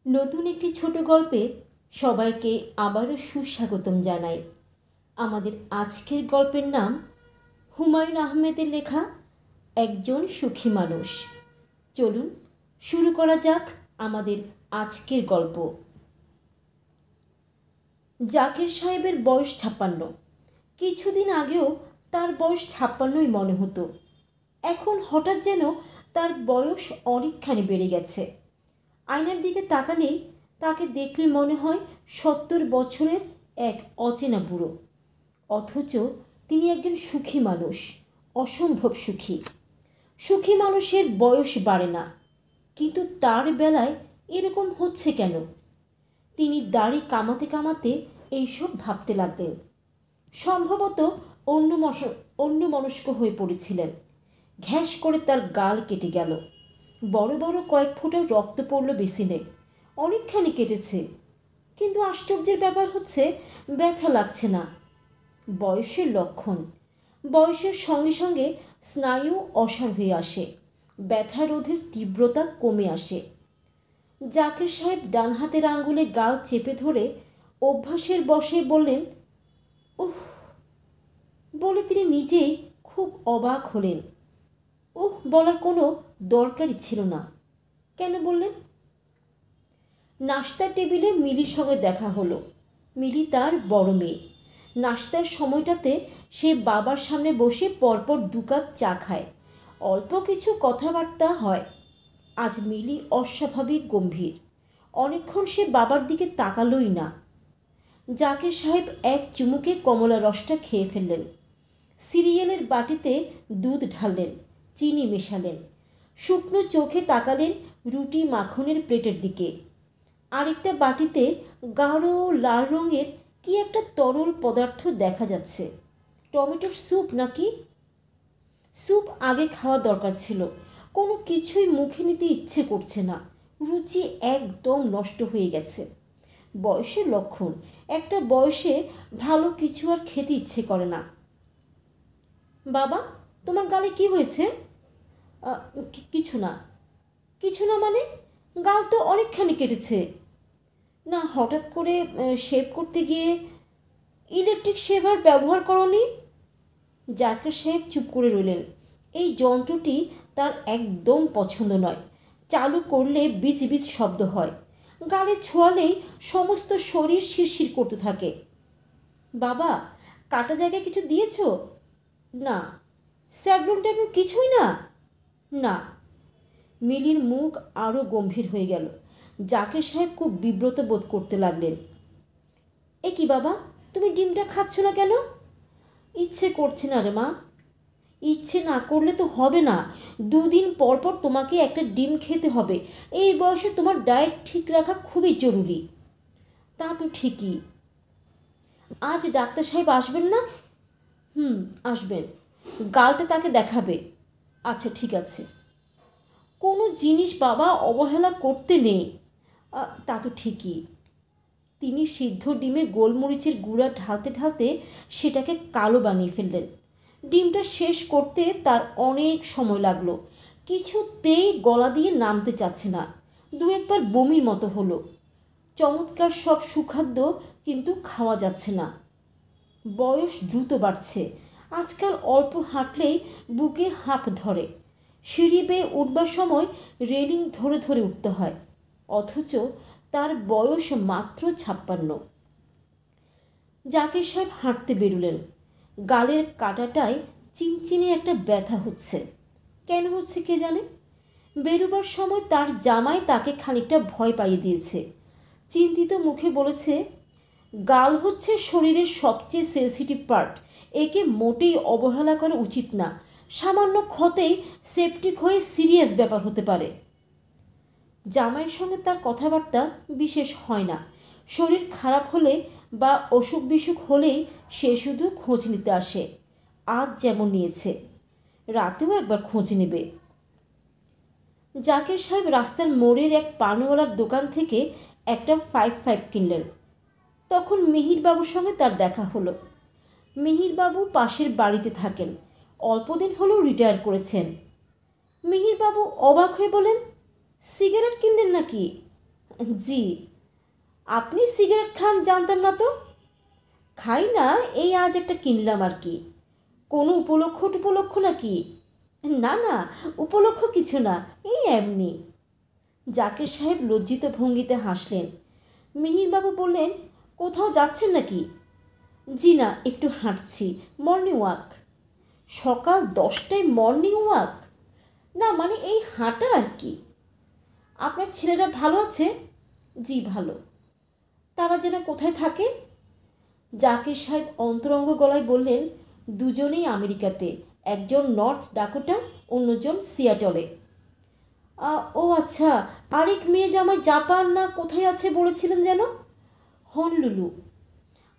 নতুন একটি ছোট গল্পে সবাইকে আবারও সুস্বাগতম জানাই। আমাদের আজকের গল্পের নাম হুমায়ুন আহমেদের লেখা একজন সুখী মানুষ। চলুন শুরু করা যাক আমাদের আজকের গল্প। জাকির সাহেবের বয়স 56। কিছুদিন আগেও তার বয়স 56ই মনে হতো। এখন হঠাৎ যেন তার বয়স অনেকখানি বেড়ে গেছে। আয়নার দিকে তাকালেই তাকে দেখলে মনে হয় 70 বছরের এক অচেনা বুড়ো। অথচ তিনি একজন সুখী মানুষ, অসম্ভব সুখী। সুখী মানুষের বয়স বাড়ে না, কিন্তু তার বেলায় এরকম হচ্ছে কেন? তিনি দাড়ি কামাতে কামাতে এইসব ভাবতে লাগলেন। সম্ভবত অন্যমনস্ক হয়ে পড়েছিলেন। ঘ্যাস করে তার গাল কেটে গেল। বড় বড় কয়েক ফোঁটা রক্ত পড়ল বেসিনে। অনেকখানি কেটেছে, কিন্তু আশ্চর্যের ব্যাপার হচ্ছে ব্যথা লাগছে না। বয়সের লক্ষণ। বয়সের সঙ্গে সঙ্গে স্নায়ু অসাড় হয়ে আসে, ব্যথা রোধের তীব্রতা কমে আসে। জাকির সাহেব ডান হাতের আঙ্গুলে গাল চেপে ধরে অভ্যাসের বশে বললেন, উহ বলে তিনি নিজেই খুব অবাক হলেন। বলার কোনো দরকারই ছিল না। কেন বললেন? নাশতার টেবিলে মিলির সঙ্গে দেখা হলো। মিলি তার বড় মেয়ে। নাশতার সময়টাতে সে বাবার সামনে বসে পরপর 2 কাপ চা খায়। অল্প কিছু কথাবার্তা হয়। আজ মিলি অস্বাভাবিক গম্ভীর। অনেকক্ষণ সে বাবার দিকে তাকালোই না। জাকির সাহেব এক চুমুকে কমলা রসটা খেয়ে ফেললেন। সিরিয়ালের বাটিতে দুধ ঢাললেন, চিনি মেশালেন। শুকনো চোখে তাকালেন রুটি মাখনের প্লেটের দিকে। আরেকটা বাটিতে গাঢ় লাল রঙের কি একটা তরল পদার্থ দেখা যাচ্ছে। টমেটোর স্যুপ নাকি? স্যুপ আগে খাওয়া দরকার ছিল। কোনো কিছুই মুখে নিতে ইচ্ছে করছে না। রুচি একদম নষ্ট হয়ে গেছে। বয়সের লক্ষণ। একটা বয়সে ভালো কিছু আর খেতে ইচ্ছে করে না। বাবা, তোমার গালে কি হয়েছে? কিছু না। কিছু না মানে? গাল তো অনেকখানি কেটেছে। না, হঠাৎ করে শেভ করতে গিয়ে। ইলেকট্রিক শেভার ব্যবহার করনি? জাকির সাহেব চুপ করে রইলেন। এই যন্ত্রটি তার একদম পছন্দ নয়। চালু করলে বিচ বিচ শব্দ হয়। গালে ছোঁয়ালেই সমস্ত শরীর শিরশির করতে থাকে। বাবা, কাটা জায়গায় কিছু দিয়েছ? না। স্যাভলন ট্যাভলন কিছুই না? না। মিলির মুখ আরও গম্ভীর হয়ে গেল। জাকির সাহেব খুব বিব্রত বোধ করতে লাগলেন। এ কি বাবা, তুমি ডিমটা খাচ্ছ না কেন? ইচ্ছে করছে না রে মা। ইচ্ছে না করলে তো হবে না। 2 দিন পর পর তোমাকে একটা ডিম খেতে হবে। এই বয়সে তোমার ডায়েট ঠিক রাখা খুবই জরুরি। তা তো ঠিকই। আজ ডাক্তার সাহেব আসবেন না? আসবেন। গালটা তাকে দেখাবে। আচ্ছা, ঠিক আছে। কোনো জিনিস বাবা অবহেলা করতে নেই। তা তো ঠিকই। তিনি সিদ্ধ ডিমে গোলমরিচের গুঁড়া ঢালতে ঢালতে সেটাকে কালো বানিয়ে ফেললেন। ডিমটা শেষ করতে তার অনেক সময় লাগলো। কিছুতেই গলা দিয়ে নামতে চাচ্ছে না। 2-1 বার বমির মতো হলো। চমৎকার সব সুখাদ্য, কিন্তু খাওয়া যাচ্ছে না। বয়স দ্রুত বাড়ছে। আজকাল অল্প হাঁটলেই বুকে হাঁপ ধরে। সিঁড়ি বেয়ে উঠবার সময় রেলিং ধরে ধরে উঠতে হয়। অথচ তার বয়স মাত্র 56। জাকির সাহেব হাঁটতে বেরুলেন। গালের কাটাটায় চিনচিনে একটা ব্যথা হচ্ছে। কেন হচ্ছে কে জানে। বেরোবার সময় তার জামাই তাকে খানিকটা ভয় পাইয়ে দিয়েছে। চিন্তিত মুখে বলেছে, গাল হচ্ছে শরীরের সবচেয়ে সেন্সিটিভ পার্ট। একে মোটেই অবহেলা করা উচিত না। সামান্য ক্ষতেই সেপটিক হয়ে সিরিয়াস ব্যাপার হতে পারে। জামাইয়ের সঙ্গে তার কথাবার্তা বিশেষ হয় না। শরীর খারাপ হলে বা অসুখ বিসুখ হলেই সে শুধু খোঁজ নিতে আসে। আজ যেমন নিয়েছে, রাতেও একবার খোঁজ নেবে। জাকির সাহেব রাস্তার মোড়ের এক পানওয়ালার দোকান থেকে একটা 5-5 কিনলেন। তখন মিহিরবাবুর সঙ্গে তার দেখা হলো। মিহিরবাবু পাশের বাড়িতে থাকেন। অল্পদিন হলেও রিটায়ার করেছেন। মিহিরবাবু অবাক হয়ে বলেন, সিগারেট কিনলেন নাকি? জি। আপনি সিগারেট খান জানতাম না তো। খাই না, এই আজ একটা কিনলাম আর কি। কোনো উপলক্ষ টুপলক্ষ নাকি? না না, উপলক্ষ কিছু না, এই এমনি। জাকির সাহেব লজ্জিত ভঙ্গিতে হাসলেন। মিহিরবাবু বললেন, কোথাও যাচ্ছেন নাকি? জি না, একটু হাঁটছি, মর্নিং ওয়াক। সকাল 10টায় মর্নিং ওয়াক? না মানে এই হাঁটা আর কি। আপনার ছেলেরা ভালো আছে? জি ভালো। তারা যেন কোথায় থাকে? জাকির সাহেব অন্তরঙ্গ গলায় বললেন, দুজনেই আমেরিকাতে, একজন নর্থ ডাকোটা, অন্যজন সিয়াটলে। ও আচ্ছা, আরেক মেয়ে জামাই জাপান না কোথায় আছে বলেছিলেন যেন? হনলুলু।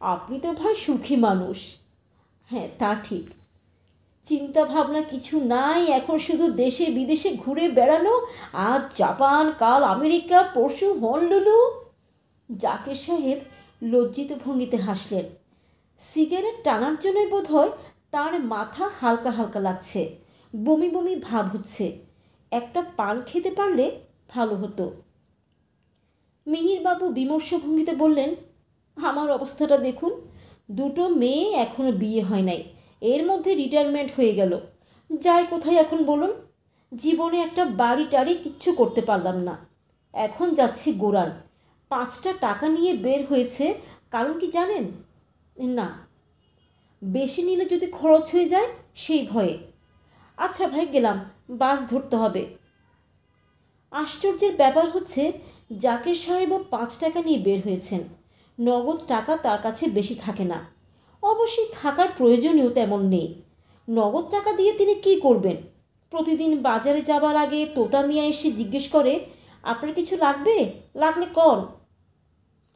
আপনি তো ভাই সুখী মানুষ। হ্যাঁ তা ঠিক। চিন্তা ভাবনা কিছু নাই, এখন শুধু দেশে বিদেশে ঘুরে বেড়ানো। আজ জাপান, কাল আমেরিকা, পরশু হনলুলু। জাকির সাহেব লজ্জিত ভঙ্গিতে হাসলেন। সিগারেট টানার জন্যই বোধ হয় তাঁর মাথা হালকা হালকা লাগছে, বমি বমি ভাব হচ্ছে। একটা পান খেতে পারলে ভালো হতো। মিহিরবাবু বিমর্ষ ভঙ্গিতে বললেন, আমার অবস্থাটা দেখুন, দুটো মেয়ে এখনও বিয়ে হয় নাই, এর মধ্যে রিটায়ারমেন্ট হয়ে গেল। যাই কোথায় এখন বলুন? জীবনে একটা বাড়ি টাড়ি কিচ্ছু করতে পারলাম না। এখন যাচ্ছি গোরান। 5টা টাকা নিয়ে বের হয়েছে, কারণ কি জানেন? না, বেশি নিলে যদি খরচ হয়ে যায় সেই ভয়ে। আচ্ছা ভাই গেলাম, বাস ধরতে হবে। আশ্চর্যের ব্যাপার হচ্ছে, জাকির সাহেবও 5 টাকা নিয়ে বের হয়েছেন। নগদ টাকা তার কাছে বেশি থাকে না, অবশ্যই থাকার প্রয়োজনীয় তেমন নেই। নগদ টাকা দিয়ে তিনি কী করবেন? প্রতিদিন বাজারে যাবার আগে তোতা মিয়া এসে জিজ্ঞেস করে, আপনার কিছু লাগবে? লাগলে কন।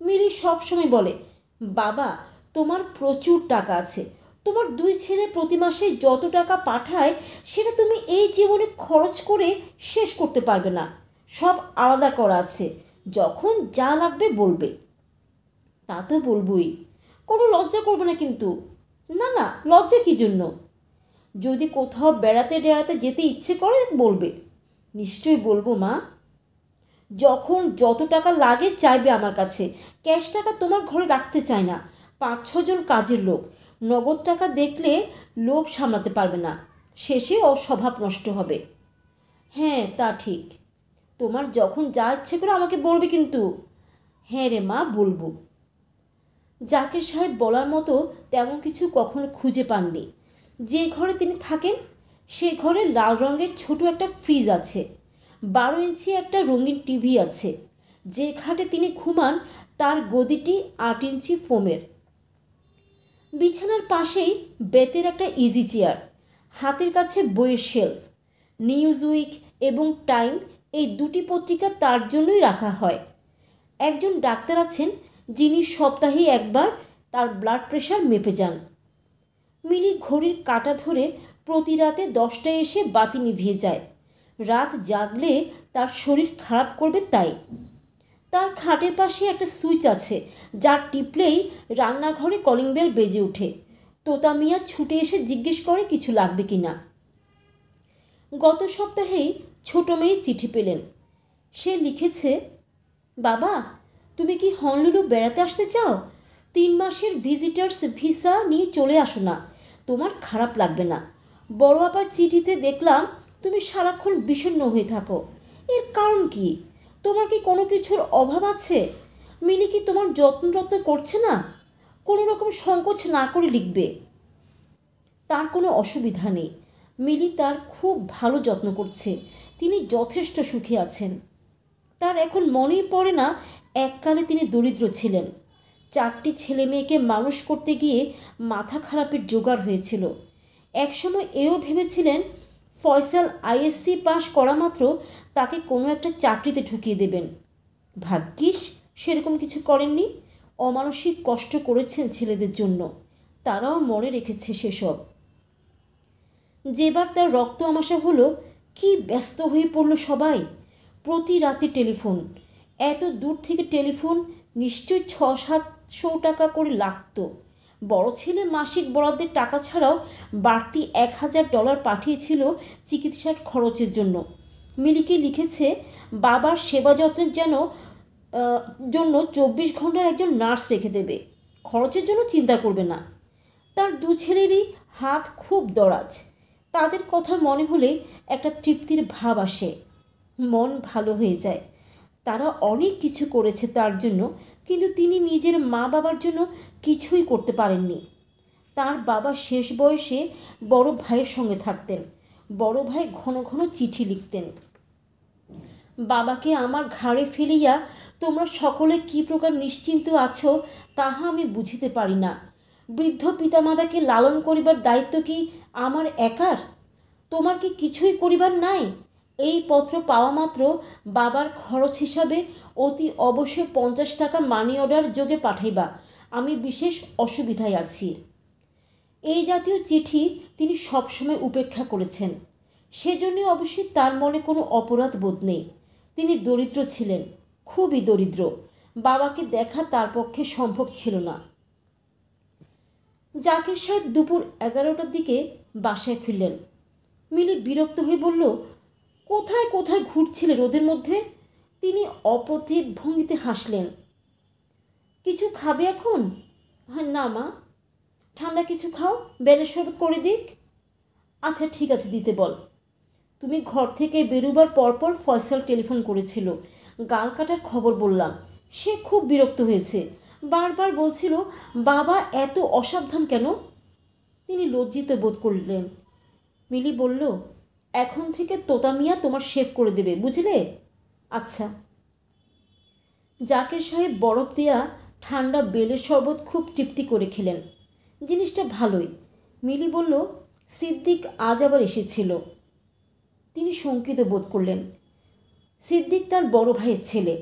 মিলি সবসময় বলে, বাবা তোমার প্রচুর টাকা আছে, তোমার 2 ছেলে প্রতি মাসে যত টাকা পাঠায় সেটা তুমি এই জীবনে খরচ করে শেষ করতে পারবে না। সব আলাদা করা আছে, যখন যা লাগবে বলবে। তা তো বলবই, কোনো লজ্জা করবে না কিন্তু। না না, লজ্জা কী জন্য? যদি কোথাও বেড়াতে টেড়াতে যেতে ইচ্ছে করে বলবে। নিশ্চয়ই বলবো মা। যখন যত টাকা লাগে চাইবে আমার কাছে, ক্যাশ টাকা তোমার ঘরে রাখতে চায় না। 5-6 জন কাজের লোক, নগদ টাকা দেখলে লোভ সামলাতে পারবে না, শেষে ওর স্বভাব নষ্ট হবে। হ্যাঁ তা ঠিক, তোমার যখন যা ইচ্ছে করে আমাকে বলবে কিন্তু। হ্যাঁ রে মা, বলবো। জাকির সাহেব বলার মতো তেমন কিছু কখনো খুঁজে পাননি। যে ঘরে তিনি থাকেন সে ঘরে লাল রঙের ছোট একটা ফ্রিজ আছে, 12 ইঞ্চি একটা রঙিন টিভি আছে। যে খাটে তিনি ঘুমান তার গদিটি 8 ইঞ্চি ফোমের। বিছানার পাশেই বেতের একটা ইজি চেয়ার, হাতের কাছে বইয়ের শেলফ। নিউজউইক এবং টাইম, এই দুটি পত্রিকা তার জন্যই রাখা হয়। একজন ডাক্তার আছেন যিনি সপ্তাহে একবার তার ব্লাড প্রেশার মেপে যান। মিলি ঘড়ির কাঁটা ধরে প্রতি রাতে 10টায় এসে বাতি নিভিয়ে যায়। রাত জাগলে তার শরীর খারাপ করবে তাই। তার খাটের পাশে একটা সুইচ আছে, যার টিপলেই রান্নাঘরে কলিং বেল বেজে ওঠে। তোতা মিয়া ছুটে এসে জিজ্ঞেস করে কিছু লাগবে কি না। গত সপ্তাহেই ছোট মেয়ে চিঠি পেলেন। সে লিখেছে, বাবা তুমি কি হনলুলু বেড়াতে আসতে চাও? 3 মাসের ভিজিটার্স ভিসা নিয়ে চলে আসো না, তোমার খারাপ লাগবে না। বড় আপার চিঠিতে দেখলাম তুমি সারাক্ষণ বিষণ্ণ হয়ে থাকো। এর কারণ কি? তোমার কি কোনো কিছুর অভাব আছে? মিলি কি তোমার যত্ন করছে না? কোনো রকম সংকোচ না করে লিখবে। তার কোনো অসুবিধা নেই, মিলি তার খুব ভালো যত্ন করছে, তিনি যথেষ্ট সুখী আছেন। তার এখন মনেই পড়ে না এককালে তিনি দরিদ্র ছিলেন। 4টি ছেলে মেয়েকে মানুষ করতে গিয়ে মাথা খারাপের জোগাড় হয়েছিল। একসময় এও ভেবেছিলেন ফয়সাল আইএসসি পাশ করা মাত্র তাকে কোনো একটা চাকরিতে ঢুকিয়ে দেবেন। ভাগ্যিস সেরকম কিছু করেননি। অমানসিক কষ্ট করেছেন ছেলেদের জন্য, তারাও মনে রেখেছে সেসব। যেবার তার রক্ত আমাশা হলো, কি ব্যস্ত হয়ে পড়ল সবাই। প্রতি রাতে টেলিফোন, এত দূর থেকে টেলিফোন, নিশ্চয়ই 600-700 টাকা করে লাগতো। বড় ছেলে মাসিক বরাদ্দের টাকা ছাড়াও বাড়তি $1000 পাঠিয়েছিল চিকিৎসার খরচের জন্য। মিলিকে লিখেছে, বাবার সেবা যত্নের যেন জন্য 24 ঘন্টার একজন নার্স রেখে দেবে। খরচের জন্য চিন্তা করবে না। তার দু ছেলেরই হাত খুব দরাজ। তাদের কথা মনে হলে একটা তৃপ্তির ভাব আসে, মন ভালো হয়ে যায়। তারা অনেক কিছু করেছে তার জন্য, কিন্তু তিনি নিজের মা বাবার জন্য কিছুই করতে পারেননি। তার বাবা শেষ বয়সে বড় ভাইয়ের সঙ্গে থাকতেন। বড় ভাই ঘন ঘন চিঠি লিখতেন, বাবাকে আমার ঘাড়ে ফেলিয়া তোমরা সকলে কী প্রকার নিশ্চিন্ত আছো তাহা আমি বুঝিতে পারি না। বৃদ্ধ পিতামাতাকে লালন করিবার দায়িত্ব কি আমার একার? তোমার কি কিছুই করিবার নাই? এই পত্র পাওয়া মাত্র বাবার খরচ হিসাবে অতি অবশ্যই 50 টাকা মানি অর্ডার যোগে পাঠাইবা, আমি বিশেষ অসুবিধায় আছি। এই জাতীয় চিঠি তিনি সবসময় উপেক্ষা করেছেন। সেজন্য অবশ্যই তার মনে কোনো অপরাধ বোধ নেই। তিনি দরিদ্র ছিলেন, খুবই দরিদ্র। বাবাকে দেখা তার পক্ষে সম্ভব ছিল না। জাকির সাহেব দুপুর 11টার দিকে বাসায় ফিরলেন। মিলি বিরক্ত হয়ে বলল, কোথায় কোথায় ঘুরছিলে রোদের মধ্যে? তিনি অপ্রতিভ ভঙ্গিতে হাসলেন। কিছু খাবে এখন? হ্যাঁ না মা। ঠান্ডা কিছু খাও, বেলের শরবত করে দিক? আচ্ছা ঠিক আছে, দিতে বল। তুমি ঘর থেকে বেরোবার পরপর ফয়সাল টেলিফোন করেছিল, গাল কাটার খবর বললাম। সে খুব বিরক্ত হয়েছে, বারবার বলছিল বাবা এত অসাবধান কেন। তিনি লজ্জিত বোধ করলেন। মিলি বলল, এখন থেকে তোতা মিয়া তোমার শেভ করে দেবে, বুঝলে? আচ্ছা। জাকির সাহেব বরফ দেয়া ঠান্ডা বেলের শরবত খুব তৃপ্তি করে খেলেন। জিনিসটা ভালোই। মিলি বলল, সিদ্দিক আজ আবার এসেছিল। তিনি শঙ্কিত বোধ করলেন। সিদ্দিক তার বড় ভাইয়ের ছেলে,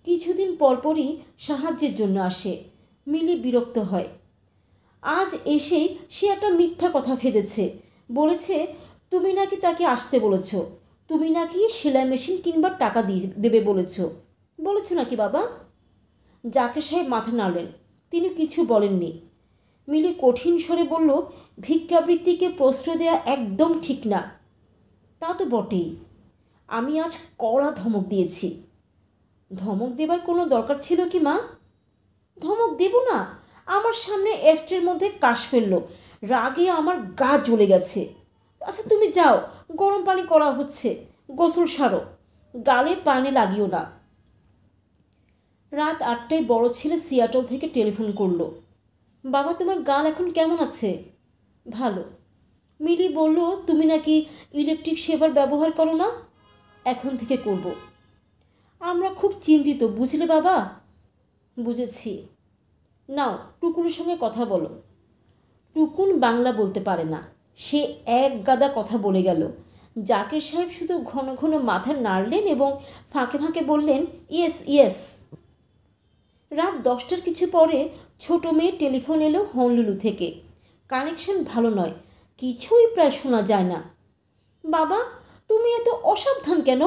কিছুদিন পরপরই সাহায্যের জন্য আসে। মিলি বিরক্ত হয়। আজ এসেই সে একটা মিথ্যা কথা ফেঁদেছে। বলেছে তুমি নাকি তাকে আসতে বলেছ, তুমি নাকি সেলাই মেশিন কিনবার টাকা দেবে বলেছ নাকি বাবা? জাকির সাহেব মাথা নাড়লেন। তিনি কিছু বলেননি। মিলি কঠিন স্বরে বলল, ভিক্ষাবৃত্তিকে প্রশ্রয় দেওয়া একদম ঠিক না। তা তো বটেই। আমি আজ কড়া ধমক দিয়েছি। ধমক দেবার কোনো দরকার ছিল কি মা? ধমক দেব না? আমার সামনে এস্টের মধ্যে কাশ ফেলল। রাগে আমার গা জ্বলে গেছে। আচ্ছা তুমি যাও, গরম পানি করা হচ্ছে, গোসল সারো, গালে পানি লাগিও না। রাত 8টায় বড় ছেলে সিয়াটল থেকে টেলিফোন করল। বাবা তোমার গাল এখন কেমন আছে? ভালো। মিলি বলল তুমি নাকি ইলেকট্রিক শেভার ব্যবহার করো না, এখন থেকে করব। আমরা খুব চিন্তিত, বুঝলে বাবা? বুঝেছি। নাও টুকুনের সঙ্গে কথা বলো। টুকুন বাংলা বলতে পারে না, সে এক গাদা কথা বলে গেল। জাকির সাহেব শুধু ঘন ঘন মাথা নাড়লেন এবং ফাঁকে ফাঁকে বললেন, ইয়েস ইয়েস। রাত 10টার কিছু পরে ছোট মেয়ে টেলিফোন এলো হনলুলু থেকে। কানেকশন ভালো নয়, কিছুই প্রায় শোনা যায় না। বাবা তুমি এত অসাবধান কেন?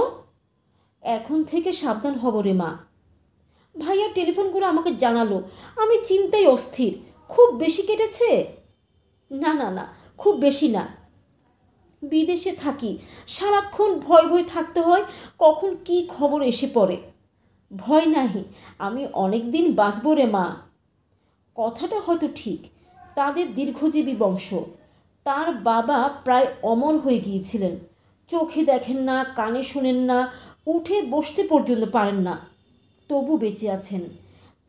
এখন থেকে সাবধান হব রে মা। ভাইয়া টেলিফোন করে আমাকে জানালো, আমি চিন্তায় অস্থির। খুব বেশি কেটেছে? না না না, খুব বেশি না। বিদেশে থাকি, সারাক্ষণ ভয় ভয় থাকতে হয় কখন কি খবর এসে পড়ে। ভয় নাহি, আমি অনেক দিন বাঁচব রে মা। কথাটা হয়তো ঠিক। তাদের দীর্ঘজীবী বংশ। তার বাবা প্রায় অমর হয়ে গিয়েছিলেন। চোখে দেখেন না, কানে শোনেন না, উঠে বসতে পর্যন্ত পারেন না, তবু বেঁচে আছেন।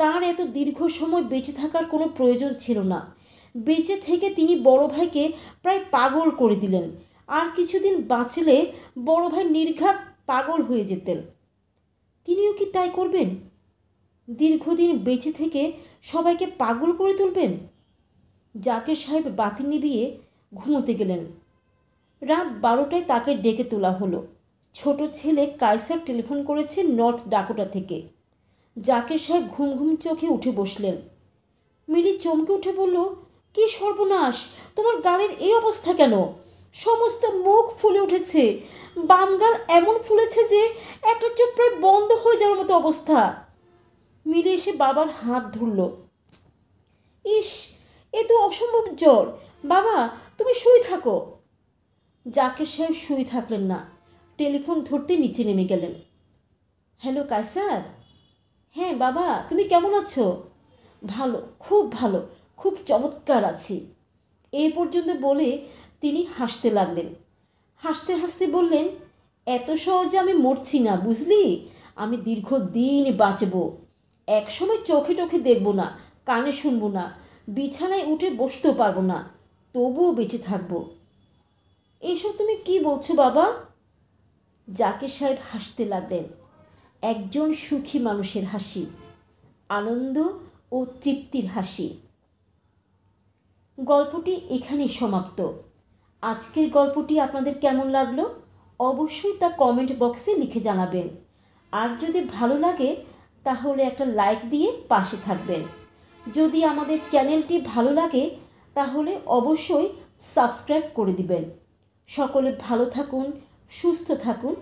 তার এত দীর্ঘ সময় বেঁচে থাকার কোনো প্রয়োজন ছিল না। বেঁচে থেকে তিনি বড় ভাইকে প্রায় পাগল করে দিলেন। আর কিছুদিন বাঁচলে বড় ভাই নির্ঘাত পাগল হয়ে যেতেন। তিনিও কি তাই করবেন? দীর্ঘদিন বেঁচে থেকে সবাইকে পাগল করে তুলবেন? জাকির সাহেব বাতি নিভিয়ে ঘুমোতে গেলেন। রাত 12টায় তাকে ডেকে তোলা হলো। ছোট ছেলে কায়সার টেলিফোন করেছে নর্থ ডাকোটা থেকে। জাকির সাহেব ঘুম ঘুম চোখে উঠে বসলেন। মিলি চমকে উঠে বলল, কি সর্বনাশ, তোমার গালের এই অবস্থা কেন? সমস্ত মুখ ফুলে উঠেছে। বাম গাল এমন ফুলেছে যে একটা চোখ প্রায় বন্ধ হয়ে যাওয়ার মতো অবস্থা। মিলি এসে বাবার হাত ধরল। ইস, এ তো অসম্ভব জ্বর। বাবা তুমি শুয়ে থাকো। জাকির সাহেব শুয়ে থাকলেন না, টেলিফোন ধরতে নিচে নেমে গেলেন। হ্যালো কায়সার। হ্যাঁ বাবা, তুমি কেমন আছো? ভালো, খুব ভালো, খুব চমৎকার আছি। এই পর্যন্ত বলে তিনি হাসতে লাগলেন। হাসতে হাসতে বললেন, এত সহজে আমি মরছি না, বুঝলি? আমি দীর্ঘদিন বাঁচব। একসময় চোখে টোখে দেখব না, কানে শুনবো না, বিছানায় উঠে বসতেও পারবো না, তবুও বেঁচে থাকবো। এইসব তুমি কি বলছো বাবা? জাকির সাহেব হাসতে লাগলেন। একজন সুখী মানুষের হাসি, আনন্দ ও তৃপ্তির হাসি। গল্পটি এখানেই সমাপ্ত। আজকের গল্পটি আপনাদের কেমন লাগলো অবশ্যই তা কমেন্ট বক্সে লিখে জানাবেন। আর যদি ভালো লাগে তাহলে একটা লাইক দিয়ে পাশে থাকবেন। যদি আমাদের চ্যানেলটি ভালো লাগে তাহলে অবশ্যই সাবস্ক্রাইব করে দিবেন। সকলে ভালো থাকুন, সুস্থ থাকুন,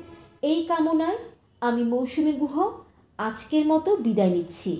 এই কামনায় আমি মৌসুমী গুহ আজকের মতো বিদায় নিচ্ছি।